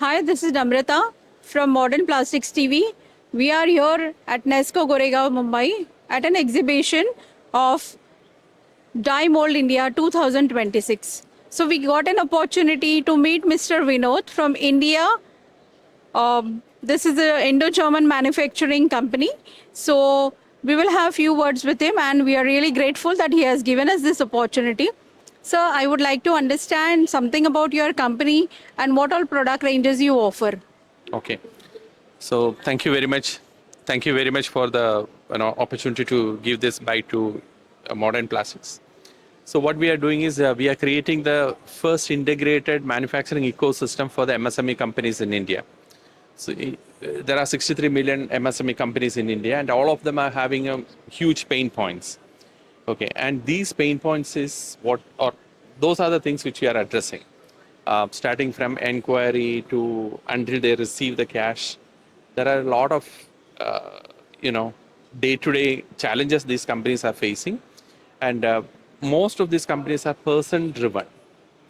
Hi, this is Namrata from Modern Plastics TV. We are here at Nesco Goregaon, Mumbai at an exhibition of Die Mould India 2026. So we got an opportunity to meet Mr. Vinod from India. This is an Indo-German manufacturing company. So we will have few words with him and we are really grateful that he has given us this opportunity. Sir, I would like to understand something about your company and what all product ranges you offer. Okay. So thank you very much. Thank you very much for the opportunity to give this bite to modern plastics. So what we are doing is we are creating the first integrated manufacturing ecosystem for the MSME companies in India. So there are 63 million MSME companies in India, and all of them are having huge pain points. Okay, and these pain points is those are the things which we are addressing. Starting from inquiry to until they receive the cash, there are a lot of day-to-day challenges these companies are facing, and most of these companies are person-driven.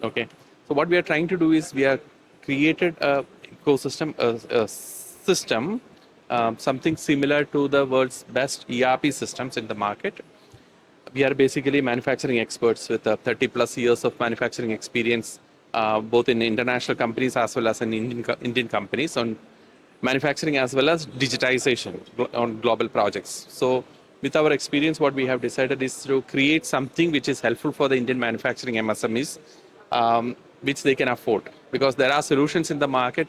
Okay, so what we are trying to do is we are created a ecosystem, a system, something similar to the world's best ERP systems in the market. We are basically manufacturing experts with 30 plus years of manufacturing experience, both in international companies as well as in Indian companies on manufacturing as well as digitization on global projects. So with our experience, what we have decided is to create something which is helpful for the Indian manufacturing MSMEs, which they can afford. Because there are solutions in the market,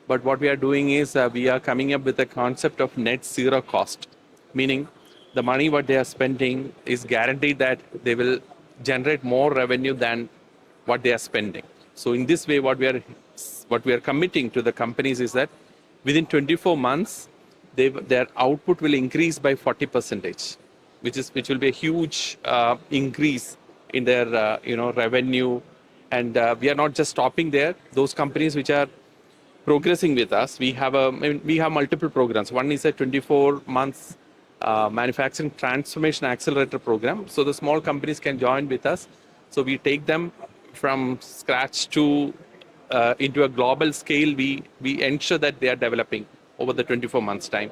but what we are doing is we are coming up with a concept of net zero cost, meaning the money what they are spending is guaranteed that they will generate more revenue than what they are spending. So in this way, what we are committing to the companies is that within 24 months, their output will increase by 40%, which will be a huge increase in their revenue. And we are not just stopping there. Those companies which are progressing with us, we have multiple programs. One is a 24 months manufacturing transformation accelerator program. So the small companies can join with us. So we take them from scratch to into a global scale. We ensure that they are developing over the 24 months time.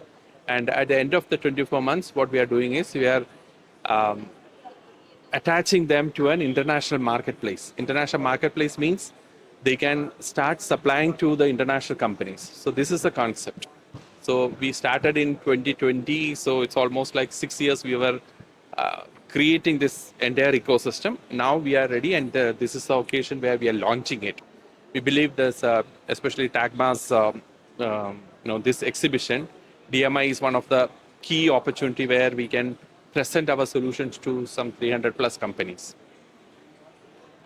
And at the end of the 24 months, what we are doing is we are attaching them to an international marketplace. International marketplace means they can start supplying to the international companies. So this is the concept. So we started in 2020, so it's almost like 6 years we were creating this entire ecosystem. Now we are ready, and this is the occasion where we are launching it. We believe there's, especially TAGMA's, this exhibition, DMI is one of the key opportunity where we can present our solutions to some 300 plus companies.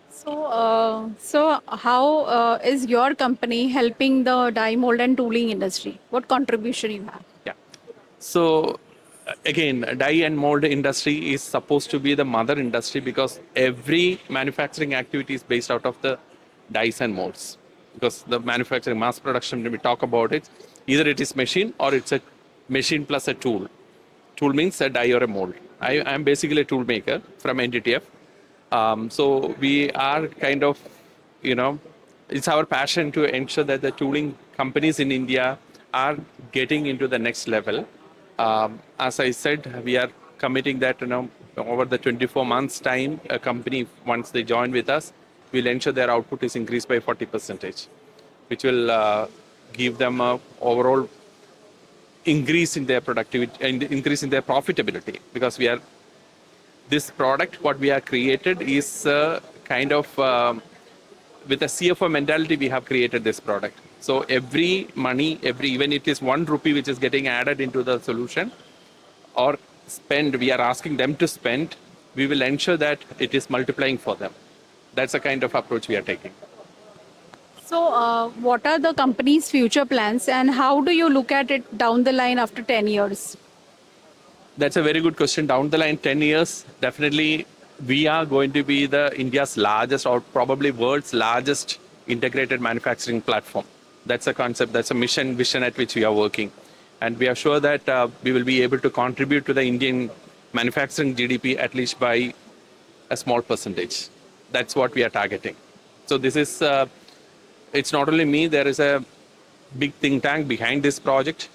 So how is your company helping the die mold and tooling industry? What contribution you have? Yeah. So again, die and mold industry is supposed to be the mother industry because every manufacturing activity is based out of the dies and molds. Because the manufacturing mass production, when we talk about it, either it is machine or it's a machine plus a tool. Tool means a die or a mold. I'm basically a tool maker from NTTF. So we are kind of, it's our passion to ensure that the tooling companies in India are getting into the next level. As I said, we are committing that, over the 24 months time, a company, once they join with us, will ensure their output is increased by 40%, which will give them a overall increase in their productivity and increase in their profitability. Because this product, what we have created is kind of with a CFO mentality, we have created this product. So every money, even it is 1 rupee which is getting added into the solution or spend, we are asking them to spend, we will ensure that it is multiplying for them. That's the kind of approach we are taking. So what are the company's future plans and how do you look at it down the line after 10 years? That's a very good question. Down the line, 10 years, definitely we are going to be the India's largest or probably world's largest integrated manufacturing platform. That's a concept, that's a vision at which we are working. And we are sure that we will be able to contribute to the Indian manufacturing GDP at least by a small percentage. That's what we are targeting. So this is, it's not only me, there is a big think tank behind this project,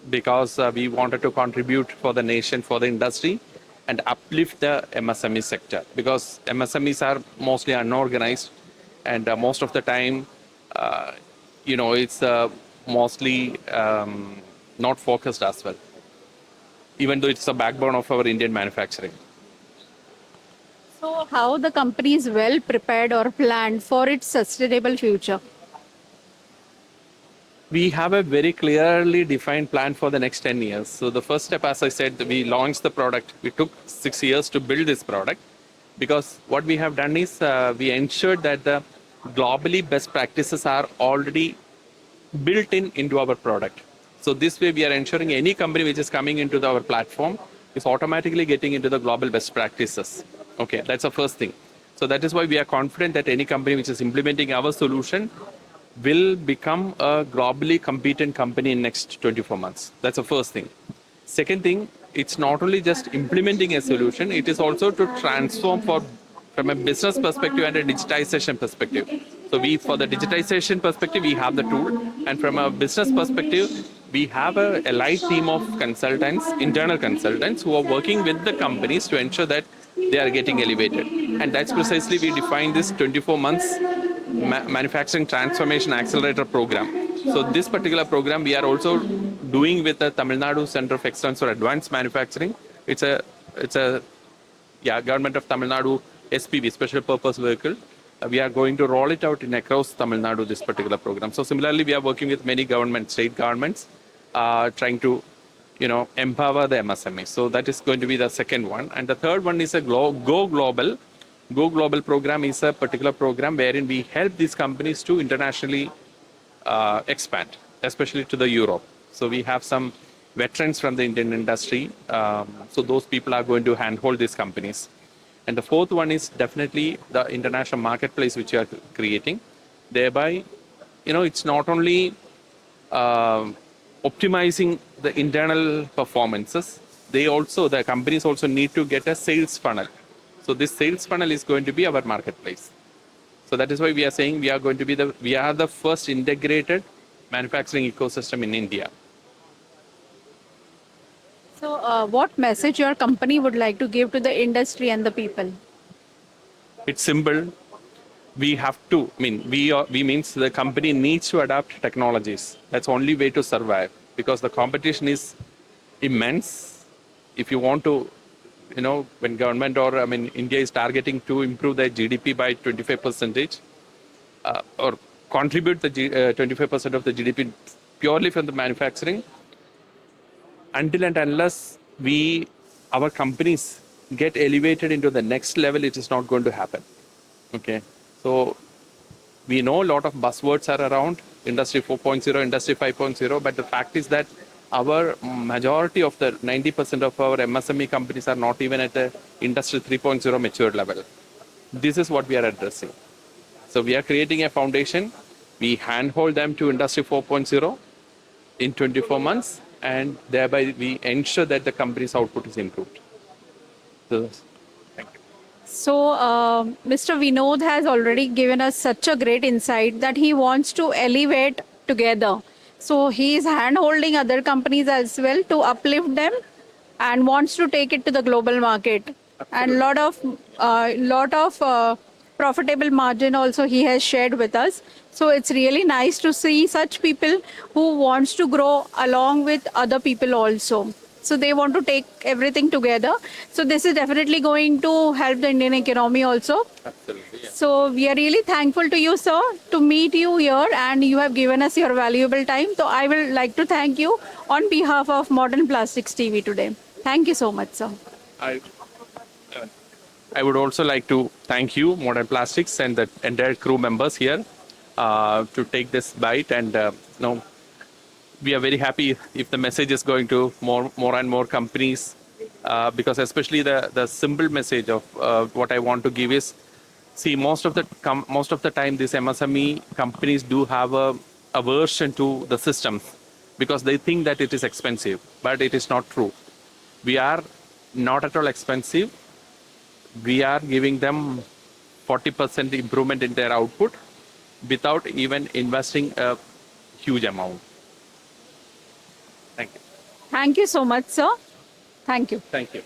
because we wanted to contribute for the nation, for the industry, and uplift the MSME sector, because MSMEs are mostly unorganized, and most of the time, it's mostly not focused as well, even though it's the backbone of our Indian manufacturing. So, how the company is well prepared or planned for its sustainable future? We have a very clearly defined plan for the next 10 years. So the first step, as I said, we launched the product. We took 6 years to build this product, because what we have done is we ensured that the globally best practices are already built into our product. So this way we are ensuring any company which is coming into our platform is automatically getting into the global best practices. Okay, that's the first thing. So that is why we are confident that any company which is implementing our solution will become a globally competent company in next 24 months. That's the first thing. Second thing, it's not only just implementing a solution, it is also to transform from a business perspective and a digitization perspective. So for the digitization perspective, we have the tool. And from a business perspective, we have a light team of consultants, internal consultants, who are working with the companies to ensure that they are getting elevated. And that's precisely we define this 24 months manufacturing transformation accelerator program. So this particular program we are also doing with the Tamil Nadu Center of Excellence for Advanced Manufacturing. It's a government of Tamil Nadu SPV, special purpose vehicle. We are going to roll it out in across Tamil Nadu, this particular program. So similarly, we are working with many governments, state governments, trying to empower the MSME. So that is going to be the second one. And the third one is a Go Global. Go Global program is a particular program wherein we help these companies to internationally expand, especially to the Europe. So we have some veterans from the Indian industry. So those people are going to handhold these companies. And the fourth one is definitely the international marketplace which you are creating. Thereby, it's not only optimizing the internal performances, the companies also need to get a sales funnel. So this sales funnel is going to be our marketplace. So that is why we are saying we are the first integrated manufacturing ecosystem in India. So, what message your company would like to give to the industry and the people? It's simple. We have to, we means the company needs to adapt technologies. That's the only way to survive, because the competition is immense. If you want to, when government India is targeting to improve their GDP by 25%, or contribute the 25% of the GDP purely from the manufacturing, until and unless our companies get elevated into the next level, it is not going to happen. Okay, so we know a lot of buzzwords are around Industry 4.0, Industry 5.0, but the fact is that our majority of the 90% of our MSME companies are not even at the Industry 3.0 mature level. This is what we are addressing. So we are creating a foundation. We handhold them to Industry 4.0 in 24 months, and thereby we ensure that the company's output is improved. So, thank you. So, Mr. Vinod has already given us such a great insight that he wants to elevate together. So, he is hand holding other companies as well to uplift them and wants to take it to the global market. And lot of profitable margin also he has shared with us. So, it's really nice to see such people who wants to grow along with other people also. So they want to take everything together. So this is definitely going to help the Indian economy also. Absolutely. Yeah. So we are really thankful to you, sir, to meet you here, and you have given us your valuable time. So I will like to thank you on behalf of Modern Plastics TV today. Thank you so much, sir. I would also like to thank you, Modern Plastics, and the entire crew members here to take this bite. And we are very happy if the message is going to more and more companies, because especially the simple message of what I want to give is, see, most of the time these MSME companies do have a aversion to the systems because they think that it is expensive, but it is not true. We are not at all expensive. We are giving them 40% improvement in their output without even investing a huge amount. Thank you. Thank you so much, sir. Thank you. Thank you.